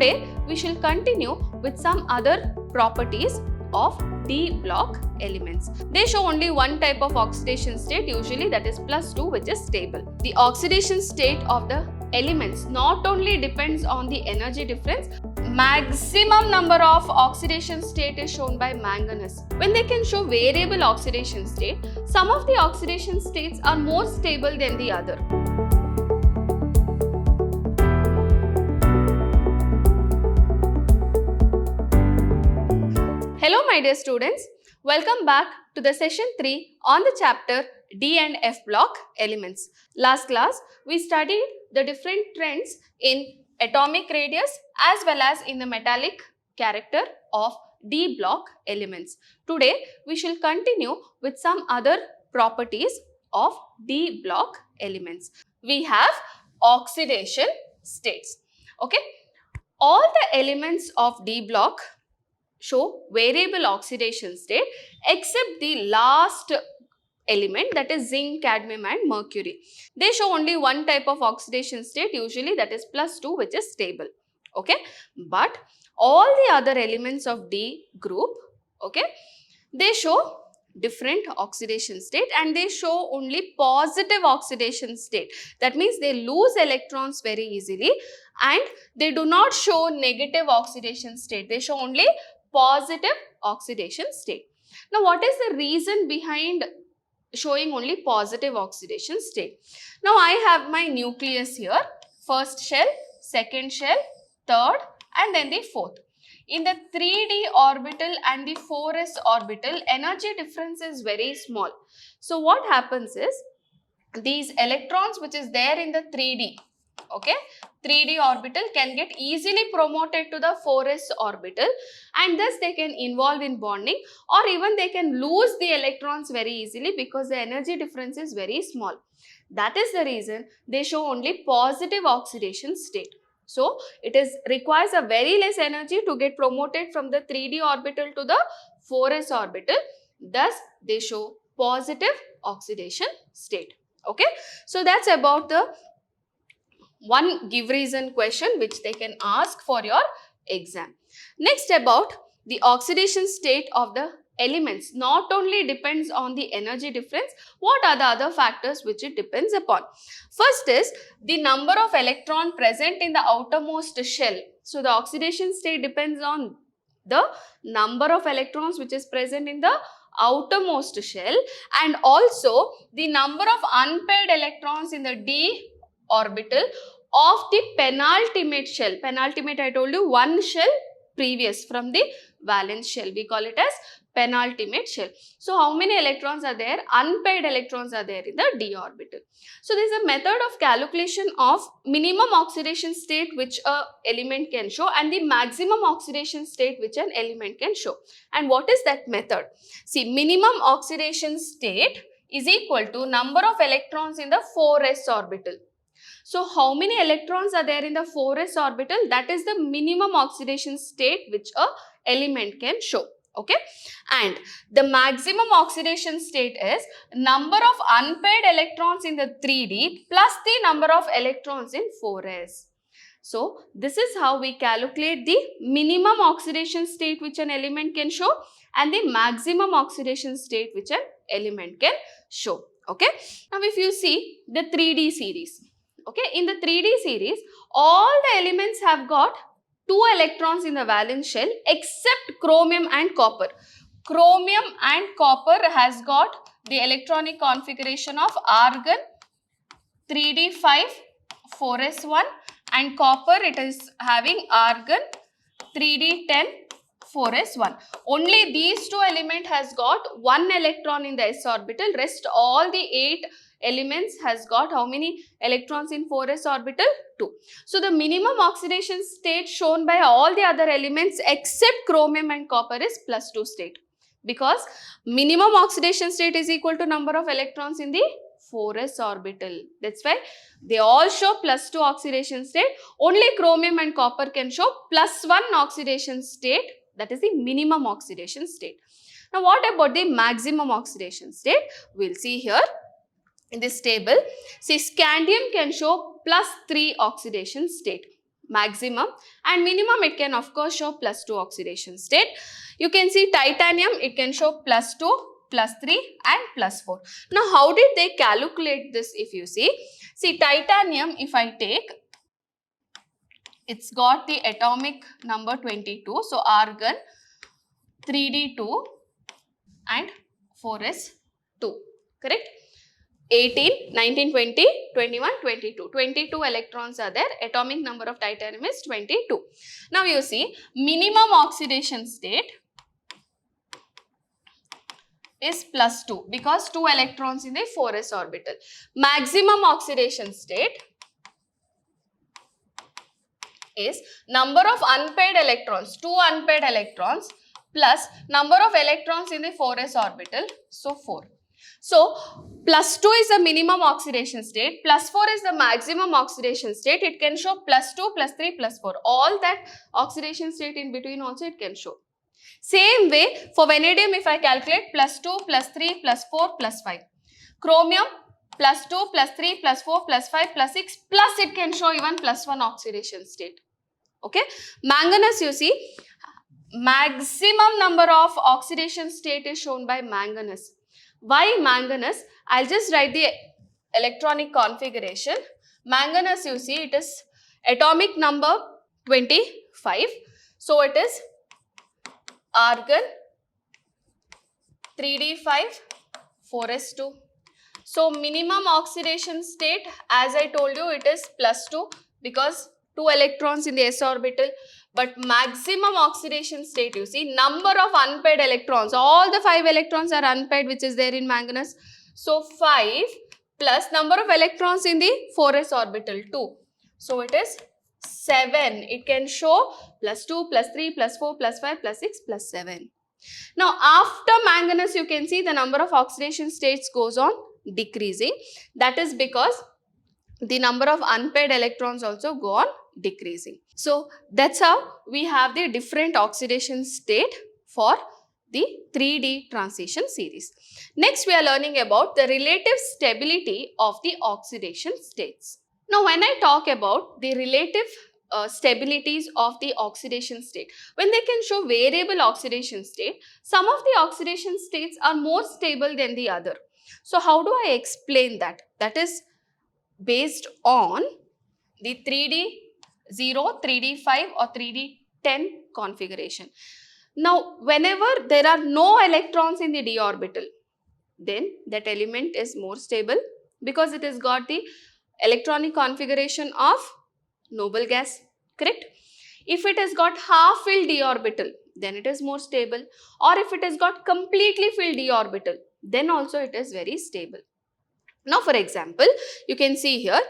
Today we shall continue with some other properties of D block elements. They show only one type of oxidation state, usually that is +2, which is stable. The oxidation state of the elements not only depends on the energy difference, maximum number of oxidation state is shown by manganese. When they can show variable oxidation state, some of the oxidation states are more stable than the other. Hello my dear students, welcome back to the session 3 on the chapter D and F block elements. Last class we studied the different trends in atomic radius as well as in the metallic character of D block elements. Today we shall continue with some other properties of D block elements. We have oxidation states. Okay, all the elements of D block show variable oxidation state except the last element, that is zinc, cadmium and mercury. They show only one type of oxidation state, usually that is +2, which is stable. Okay, but all the other elements of D group, okay, they show different oxidation state and they show only positive oxidation state. That means they lose electrons very easily and they do not show negative oxidation state. They show only positive oxidation state. Now, what is the reason behind showing only positive oxidation state? Now, I have my nucleus here, first shell, second shell, third and then the fourth. In the 3d orbital and the 4s orbital, energy difference is very small. So, what happens is, these electrons which is there in the 3d, okay, 3d orbital can get easily promoted to the 4s orbital and thus they can involve in bonding, or even they can lose the electrons very easily because the energy difference is very small. That is the reason they show only positive oxidation state. So, it requires a very less energy to get promoted from the 3d orbital to the 4s orbital. Thus, they show positive oxidation state. Okay. So, that's about the one give reason question which they can ask for your exam. Next, about the oxidation state of the elements not only depends on the energy difference, what are the other factors which it depends upon? First is the number of electron present in the outermost shell. So, the oxidation state depends on the number of electrons which is present in the outermost shell and also the number of unpaired electrons in the d orbital of the penultimate shell. Penultimate, I told you, one shell previous from the valence shell. We call it as penultimate shell. So, how many electrons are there? Unpaired electrons are there in the d orbital. So, there is a method of calculation of minimum oxidation state which a element can show and the maximum oxidation state which an element can show. And what is that method? See, minimum oxidation state is equal to number of electrons in the 4s orbital. So, how many electrons are there in the 4s orbital? That is the minimum oxidation state which a element can show. Okay, and the maximum oxidation state is number of unpaired electrons in the 3d plus the number of electrons in 4s. So, this is how we calculate the minimum oxidation state which an element can show and the maximum oxidation state which an element can show. Okay, now if you see the 3d series, okay, in the 3d series all the elements have got 2 electrons in the valence shell except chromium and copper. Chromium and copper has got the electronic configuration of argon 3d5 4s1 and copper it is having argon 3d10 4s1. Only these 2 elements has got 1 electron in the s orbital, rest all the 8 elements has got how many electrons in 4s orbital? 2. So, the minimum oxidation state shown by all the other elements except chromium and copper is +2 state, because minimum oxidation state is equal to number of electrons in the 4s orbital. That's why they all show +2 oxidation state. Only chromium and copper can show +1 oxidation state, that is the minimum oxidation state. Now, what about the maximum oxidation state? We will see here. In this table, see, scandium can show +3 oxidation state. maximum, and minimum it can of course show +2 oxidation state. You can see titanium, it can show +2, +3 and +4. Now how did they calculate this? If you see titanium, if I take, it's got the atomic number 22, so argon 3d2 and 4s2, correct? 18, 19, 20, 21, 22. 22 electrons are there. Atomic number of titanium is 22. Now you see, minimum oxidation state is +2 because 2 electrons in the 4s orbital. Maximum oxidation state is number of unpaired electrons, 2 unpaired electrons plus number of electrons in the 4s orbital, so 4. So, +2 is the minimum oxidation state, +4 is the maximum oxidation state. It can show +2, +3, +4. All that oxidation state in between also it can show. Same way, for vanadium, if I calculate +2, +3, +4, +5. Chromium, +2, +3, +4, +5, +6, plus it can show even +1 oxidation state. Okay. Manganese, you see, maximum number of oxidation state is shown by manganese. Why manganese? I'll just write the electronic configuration. Manganese, you see, it is atomic number 25. So it is argon 3d5 4s2. So minimum oxidation state, as I told you, it is +2 because 2 electrons in the s orbital. But maximum oxidation state, you see, number of unpaired electrons, all the 5 electrons are unpaired, which is there in manganese. So 5 plus number of electrons in the 4s orbital, 2. So it is 7. It can show +2, +3, +4, +5, +6, +7. Now after manganese, you can see the number of oxidation states goes on decreasing. That is because the number of unpaired electrons also go on decreasing. So that's how we have the different oxidation state for the 3D transition series. Next, we are learning about the relative stability of the oxidation states. Now, when I talk about the relative stabilities of the oxidation state, when they can show variable oxidation state, some of the oxidation states are more stable than the other. So how do I explain that? That is based on the 3D0, 3D5 or 3D10 configuration. Now, whenever there are no electrons in the d orbital, then that element is more stable because it has got the electronic configuration of noble gas, correct? If it has got half filled d orbital, then it is more stable, or if it has got completely filled d orbital, then also it is very stable. Now, for example, you can see here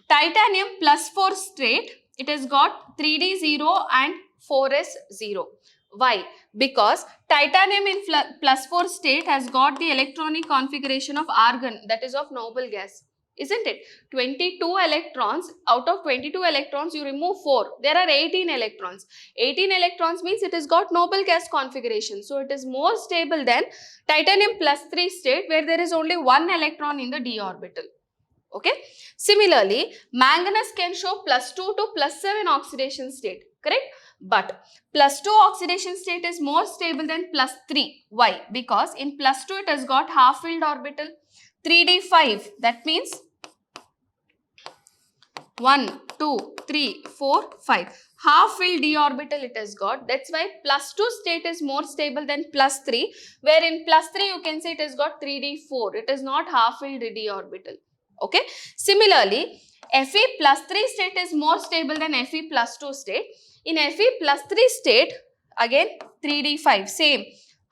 titanium +4 state, it has got 3d0 and 4s0. Why? Because titanium in +4 state has got the electronic configuration of argon, that is of noble gas, isn't it? 22 electrons, out of 22 electrons you remove 4, there are 18 electrons. 18 electrons means it has got noble gas configuration, so it is more stable than titanium +3 state where there is only 1 electron in the d orbital. Okay. Similarly, manganese can show +2 to +7 oxidation state, correct? But +2 oxidation state is more stable than +3. Why? Because in +2 it has got half filled orbital. 3d5, that means 1, 2, 3, 4, 5. Half filled d orbital it has got. That's why +2 state is more stable than +3. Where in +3 you can say it has got 3d4. It is not half filled d orbital. Okay. Similarly, Fe +3 state is more stable than Fe +2 state. In Fe +3 state, again 3d5, same.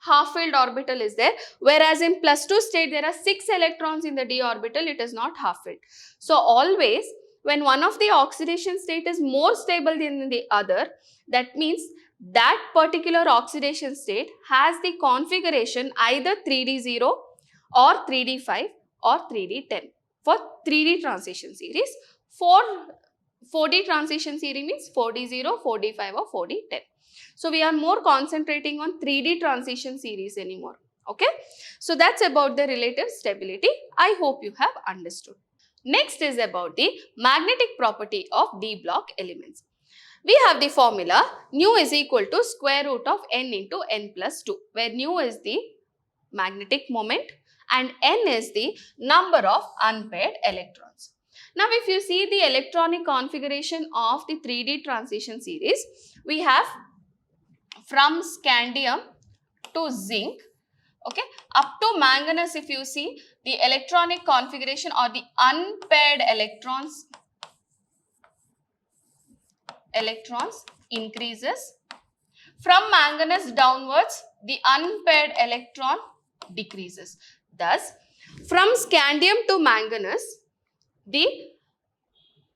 Half filled orbital is there, whereas in +2 state there are 6 electrons in the d orbital, it is not half filled. So always when one of the oxidation state is more stable than the other, that means that particular oxidation state has the configuration either 3d0 or 3d5 or 3d10 for 3D transition series. For 4D transition series means 4d0, 4d5 or 4d10. So we are more concentrating on 3D transition series anymore. Okay. So that's about the relative stability. I hope you have understood. Next is about the magnetic property of d block elements. We have the formula nu is equal to square root of n into n plus 2, where nu is the magnetic moment and n is the number of unpaired electrons. Now, if you see the electronic configuration of the 3D transition series, we have from scandium to zinc, okay, up to manganese. If you see the electronic configuration or the unpaired electrons increases. From manganese downwards, the unpaired electron decreases. Thus, from scandium to manganese, the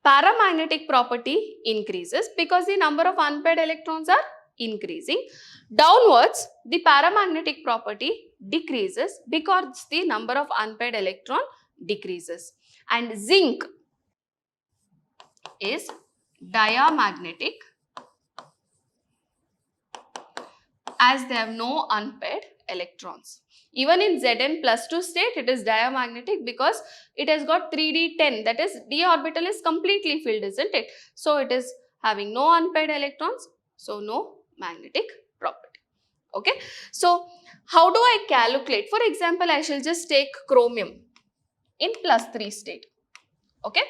paramagnetic property increases because the number of unpaired electrons are increasing. Downwards, the paramagnetic property decreases because the number of unpaired electron decreases. And zinc is diamagnetic as they have no unpaired electrons. Even in Zn plus 2 state, it is diamagnetic because it has got 3d10, that is d orbital is completely filled, isn't it? So it is having no unpaired electrons, so no magnetic property. Okay. So how do I calculate? For example, I shall just take chromium in plus 3 state. Okay.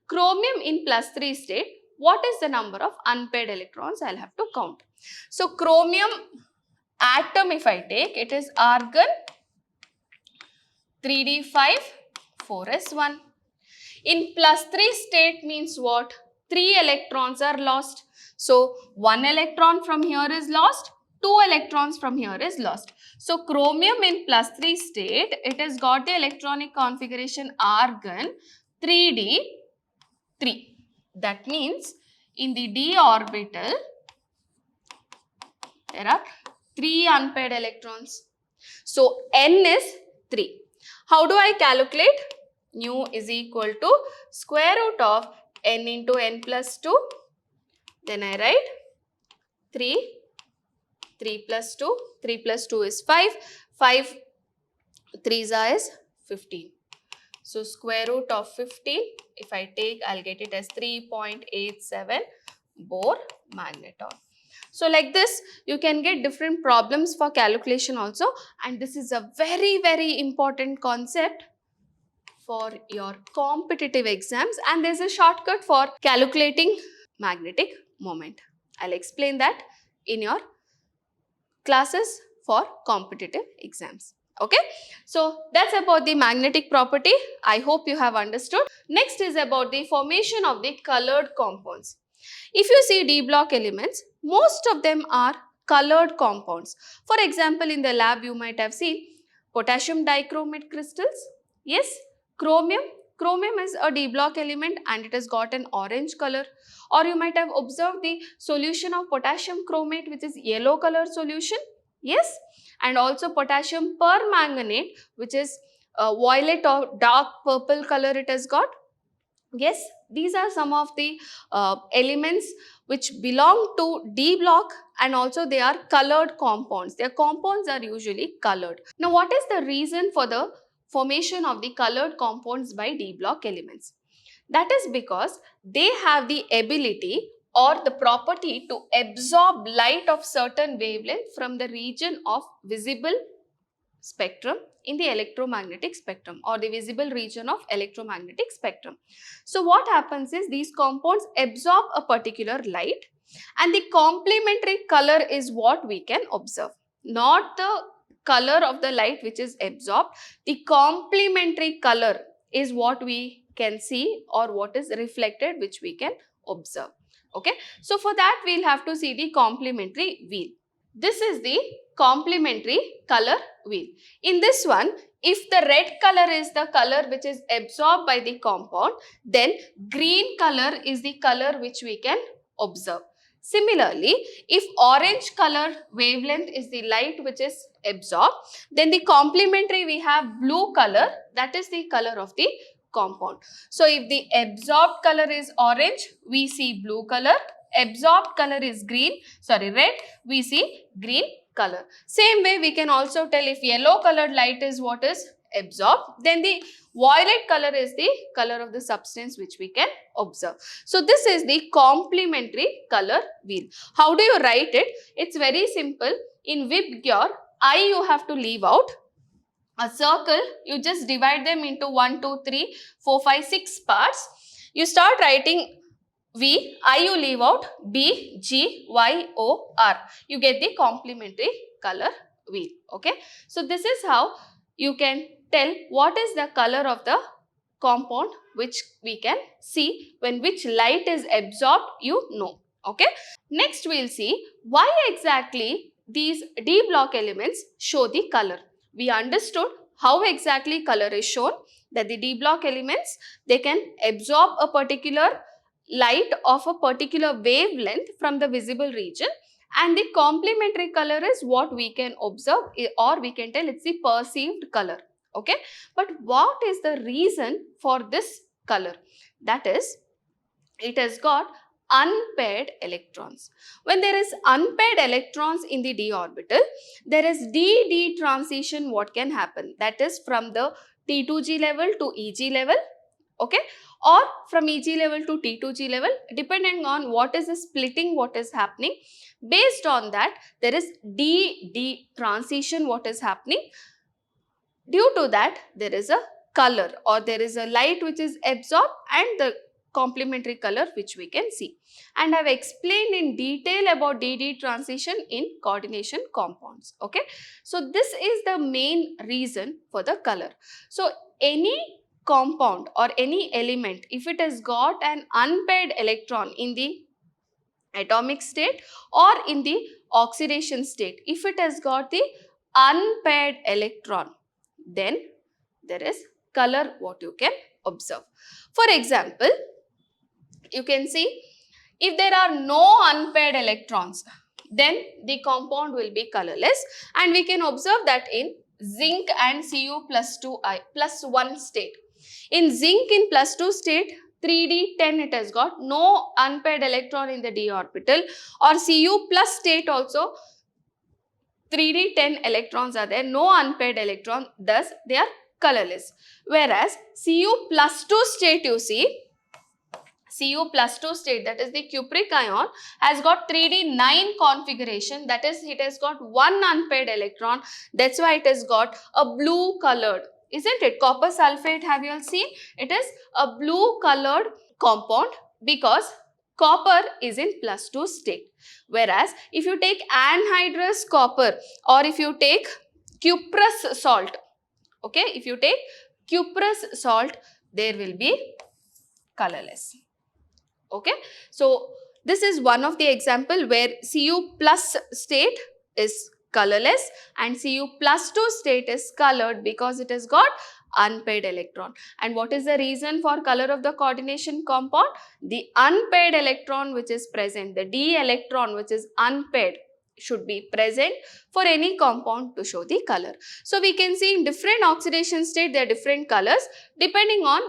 Chromium in plus 3 state, what is the number of unpaired electrons? I'll have to count. So chromium atom, if I take, it is argon 3d5 4s1. In plus 3 state means what? 3 electrons are lost. So 1 electron from here is lost, 2 electrons from here is lost. So chromium in plus 3 state, it has got the electronic configuration argon 3d3. That means in the d orbital, there are 3 unpaired electrons. So n is 3. How do I calculate? Nu is equal to square root of n into n plus 2. Then I write 3 plus 2. 3 plus 2 is 5. 5 3s is 15. So square root of 15, if I take, I'll get it as 3.87 Bohr magneton. So like this, you can get different problems for calculation also, and this is a very, very important concept for your competitive exams, and there's a shortcut for calculating magnetic moment. I'll explain that in your classes for competitive exams. Okay, so that's about the magnetic property. I hope you have understood. Next is about the formation of the colored compounds. If you see D block elements, most of them are colored compounds. For example, in the lab you might have seen potassium dichromate crystals. Yes, chromium. Chromium is a D block element and it has got an orange color. Or you might have observed the solution of potassium chromate, which is yellow color solution. Yes, and also potassium permanganate, which is violet or dark purple color it has got. Yes, these are some of the elements which belong to D block, and also they are colored compounds. Their compounds are usually colored. Now, what is the reason for the formation of the colored compounds by D block elements? That is because they have the ability or the property to absorb light of certain wavelength from the region of visible spectrum in the electromagnetic spectrum, or the visible region of electromagnetic spectrum. So what happens is these compounds absorb a particular light, and the complementary color is what we can observe, not the color of the light which is absorbed. The complementary color is what we can see or what is reflected, which we can observe. Okay, so for that we'll have to see the complementary wheel. This is the complementary color wheel. In this one, if the red color is the color which is absorbed by the compound, then green color is the color which we can observe. Similarly, if orange color wavelength is the light which is absorbed, then the complementary we have blue color, that is the color of the compound. So if the absorbed color is orange, we see blue color. Absorbed color is red, we see green color. Same way we can also tell if yellow colored light is what is absorbed. Then the violet color is the color of the substance which we can observe. So this is the complementary color wheel. How do you write it? It's very simple. In VIBGYOR, I you have to leave out. A circle, you just divide them into 1, 2, 3, 4, 5, 6 parts. You start writing V, I you leave out, B, G, Y, O, R. You get the complementary color wheel. Okay. So this is how you can tell what is the color of the compound which we can see when which light is absorbed, you know. Okay. Next we will see why exactly these D block elements show the color. We understood how exactly color is shown, that the D block elements, they can absorb a particular light of a particular wavelength from the visible region, and the complementary color is what we can observe, or we can tell it's the perceived color. Okay, but what is the reason for this color? That is, it has got unpaired electrons. When there is unpaired electrons in the d orbital, there is d-d transition. What can happen? That is from the T2g level to Eg level, okay, or from Eg level to T2g level, depending on what is the splitting, what is happening. Based on that, there is d-d transition what is happening. Due to that, there is a color, or there is a light which is absorbed and the complementary color which we can see. And I have explained in detail about d-d transition in coordination compounds. Okay, so this is the main reason for the color. So any compound or any element, if it has got an unpaired electron in the atomic state or in the oxidation state, if it has got the unpaired electron, then there is color what you can observe. For example, you can see if there are no unpaired electrons, then the compound will be colorless, and we can observe that in zinc and Cu plus 1 state. In zinc in plus 2 state, 3d10, it has got no unpaired electron in the d orbital, or Cu plus state also 3d10 electrons are there, no unpaired electron, thus they are colorless. Whereas Cu plus 2 state, you see, Cu plus 2 state, that is the cupric ion, has got 3d9 configuration, that is it has got one unpaired electron, that's why it has got a blue colored, isn't it? Copper sulfate, have you all seen? It is a blue colored compound because copper is in plus 2 state. Whereas if you take anhydrous copper, or if you take cuprous salt, okay, if you take cuprous salt, there will be colorless. Okay, so this is one of the example where Cu plus state is colorless and Cu plus 2 state is colored because it has got unpaired electron. And what is the reason for color of the coordination compound? The unpaired electron which is present, the d electron which is unpaired, should be present for any compound to show the color. So we can see in different oxidation state there are different colors depending on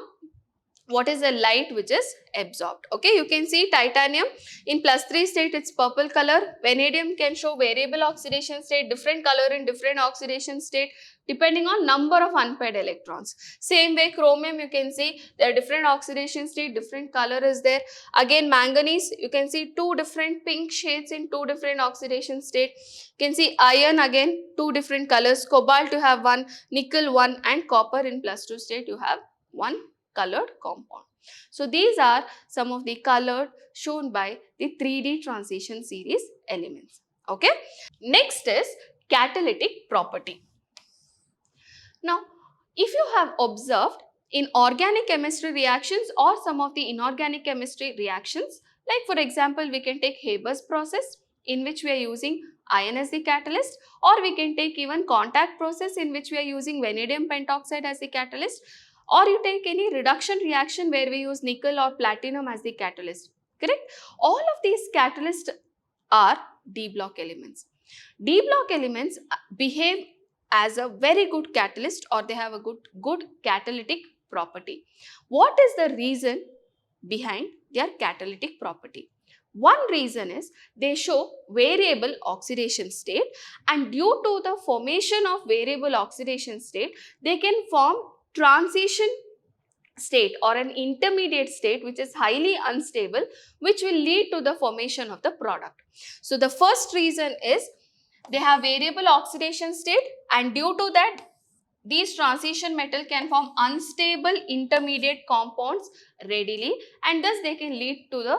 what is the light which is absorbed. Okay, you can see titanium in plus 3 state, it's purple color. Vanadium can show variable oxidation state, different color in different oxidation state depending on number of unpaired electrons. Same way chromium, you can see there are different oxidation state, different color is there. Again manganese, you can see two different pink shades in two different oxidation state. You can see iron, again two different colors. Cobalt you have one, nickel one, and copper in plus 2 state you have one colored compound. So these are some of the colored shown by the 3D transition series elements. Okay. Next is catalytic property. Now, if you have observed in organic chemistry reactions or some of the inorganic chemistry reactions, like for example, we can take Haber's process in which we are using iron as the catalyst, or we can take even contact process in which we are using vanadium pentoxide as the catalyst, or you take any reduction reaction where we use nickel or platinum as the catalyst, correct? All of these catalysts are D block elements. D block elements behave as a very good catalyst, or they have a good catalytic property. What is the reason behind their catalytic property? One reason is they show variable oxidation state, and due to the formation of variable oxidation state, they can form transition state or an intermediate state which is highly unstable, which will lead to the formation of the product. So the first reason is they have variable oxidation state, and due to that these transition metal can form unstable intermediate compounds readily, and thus they can lead to the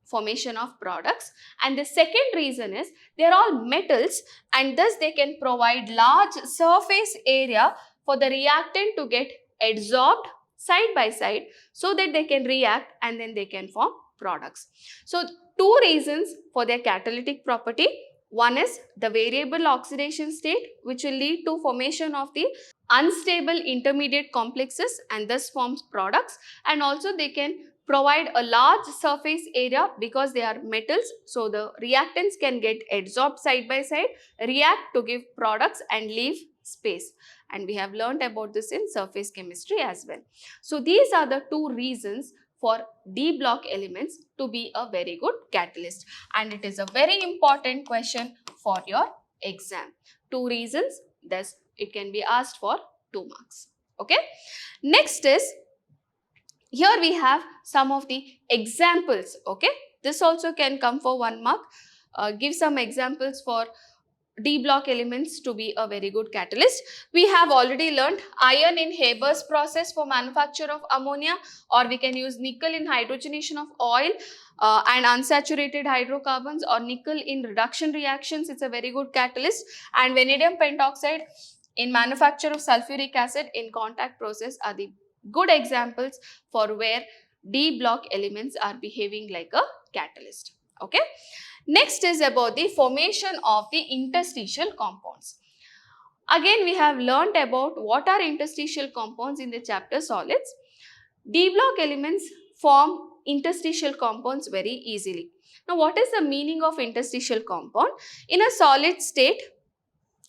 formation of products. And the second reason is they are all metals, and thus they can provide large surface area for the reactant to get adsorbed side by side, so that they can react and then they can form products. So two reasons for their catalytic property. One is the variable oxidation state, which will lead to formation of the unstable intermediate complexes and thus forms products, and also they can provide a large surface area because they are metals, so the reactants can get adsorbed side by side, react to give products and leave space, and we have learnt about this in surface chemistry as well. So these are the two reasons for D block elements to be a very good catalyst, and it is a very important question for your exam. Two reasons, thus it can be asked for 2 marks. Okay. Next is, here we have some of the examples. Okay, this also can come for 1 mark. Give some examples for D block elements to be a very good catalyst. We have already learned iron in Haber's process for manufacture of ammonia, or we can use nickel in hydrogenation of oil and unsaturated hydrocarbons, or nickel in reduction reactions. It's a very good catalyst. And vanadium pentoxide in manufacture of sulfuric acid in contact process are the good examples for where D block elements are behaving like a catalyst. Okay. Next is about the formation of the interstitial compounds. Again, we have learnt about what are interstitial compounds in the chapter solids. D block elements form interstitial compounds very easily. Now, what is the meaning of interstitial compound? In a solid state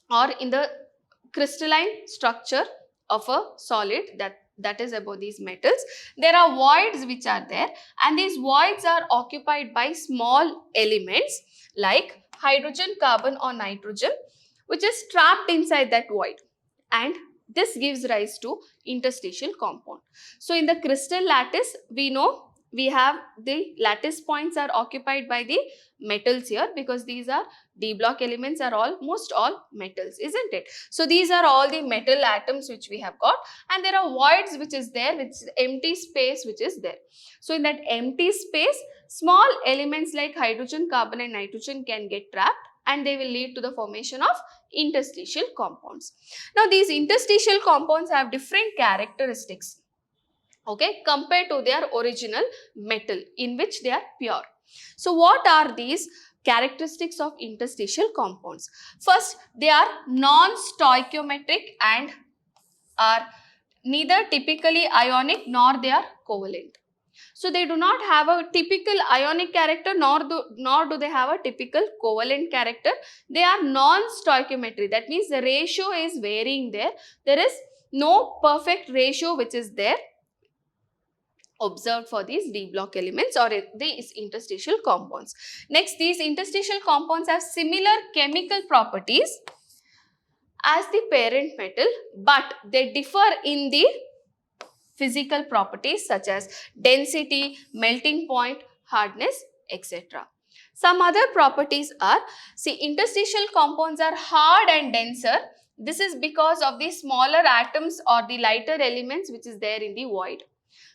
or in the crystalline structure of a solid, that is about these metals, there are voids which are there, and these voids are occupied by small elements like hydrogen, carbon or nitrogen, which is trapped inside that void, and this gives rise to interstitial compound. So in the crystal lattice, we know we have the lattice points are occupied by the metals here, because these are D block elements are almost all metals, isn't it? So these are all the metal atoms which we have got, and there are voids which is there, which is empty space which is there. So in that empty space, small elements like hydrogen, carbon and nitrogen can get trapped, and they will lead to the formation of interstitial compounds. Now these interstitial compounds have different characteristics, okay, compared to their original metal in which they are pure. So what are these characteristics of interstitial compounds? First, they are non-stoichiometric and are neither typically ionic nor they are covalent. So they do not have a typical ionic character, nor do they have a typical covalent character. They are non-stoichiometry. That means the ratio is varying there. There is no perfect ratio which is there observed for these D block elements or these interstitial compounds. Next, these interstitial compounds have similar chemical properties as the parent metal, but they differ in the physical properties such as density, melting point, hardness, etc. Some other properties are, see, interstitial compounds are hard and denser. This is because of the smaller atoms or the lighter elements which is there in the void.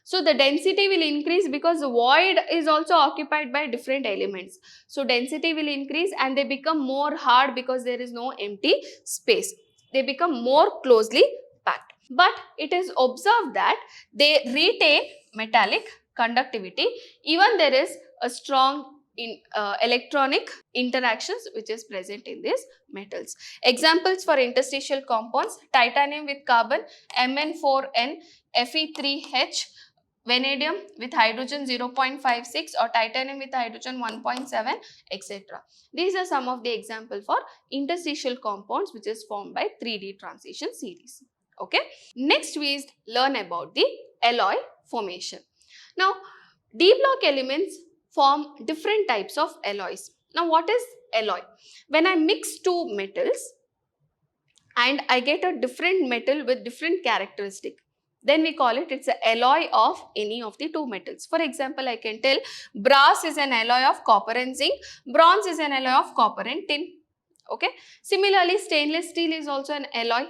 So the density will increase because the void is also occupied by different elements. So density will increase and they become more hard because there is no empty space. They become more closely packed. But it is observed that they retain metallic conductivity even there is a strong electronic interactions which is present in these metals. Examples for interstitial compounds: titanium with carbon, Mn4n, Fe3H, vanadium with hydrogen 0.56 or titanium with hydrogen 1.7, etc. These are some of the examples for interstitial compounds which is formed by 3D transition series. Okay. Next we learn about the alloy formation. Now D block elements form different types of alloys. Now what is alloy? When I mix two metals and I get a different metal with different characteristic, then we call it's an alloy of any of the two metals. For example, I can tell brass is an alloy of copper and zinc, bronze is an alloy of copper and tin. Okay. Similarly, stainless steel is also an alloy.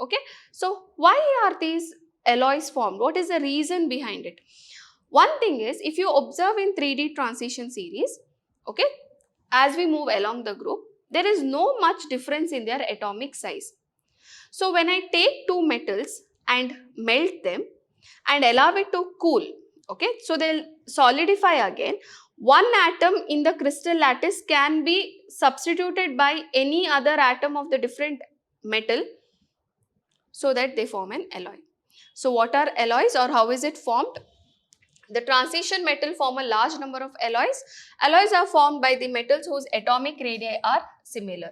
Okay. So why are these alloys formed? What is the reason behind it? One thing is, if you observe in 3D transition series, okay, as we move along the group, there is no much difference in their atomic size. So when I take two metals and melt them and allow it to cool, okay, so they'll solidify again. One atom in the crystal lattice can be substituted by any other atom of the different metal so that they form an alloy. So what are alloys, or how is it formed? The transition metal form a large number of alloys. Alloys are formed by the metals whose atomic radii are similar.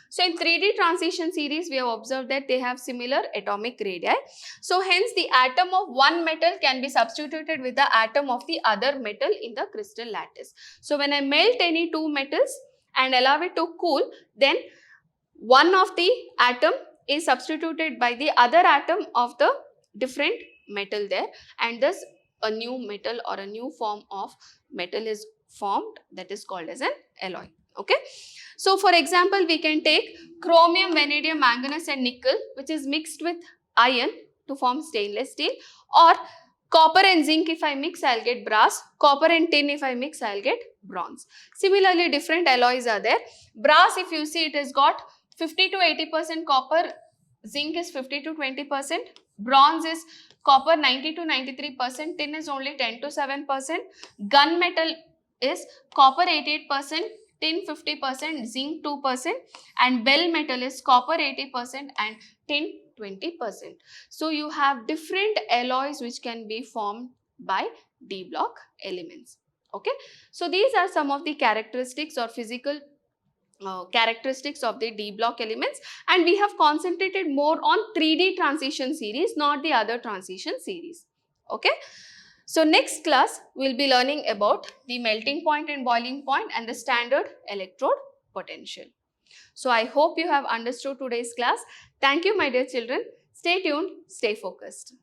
So in 3D transition series, we have observed that they have similar atomic radii. So hence the atom of one metal can be substituted with the atom of the other metal in the crystal lattice. So when I melt any two metals and allow it to cool, then one of the atom is substituted by the other atom of the different metal there, and thus a new metal or a new form of metal is formed, that is called as an alloy. Okay. So for example, we can take chromium, vanadium, manganese and nickel, which is mixed with iron to form stainless steel, or copper and zinc if I mix, I'll get brass. Copper and tin if I mix, I'll get bronze. Similarly, different alloys are there. Brass, if you see, it has got 50 to 80% copper, zinc is 50 to 20%, bronze is copper 90 to 93%, tin is only 10 to 7%, gunmetal is copper 88%, tin 50%, zinc 2%, and bell metal is copper 80% and tin 20%. So you have different alloys which can be formed by D block elements. Okay. So these are some of the characteristics or physical characteristics of the D block elements, and we have concentrated more on 3D transition series, not the other transition series. Okay. So next class we will be learning about the melting point and boiling point and the standard electrode potential. So I hope you have understood today's class. Thank you, my dear children. Stay tuned, stay focused.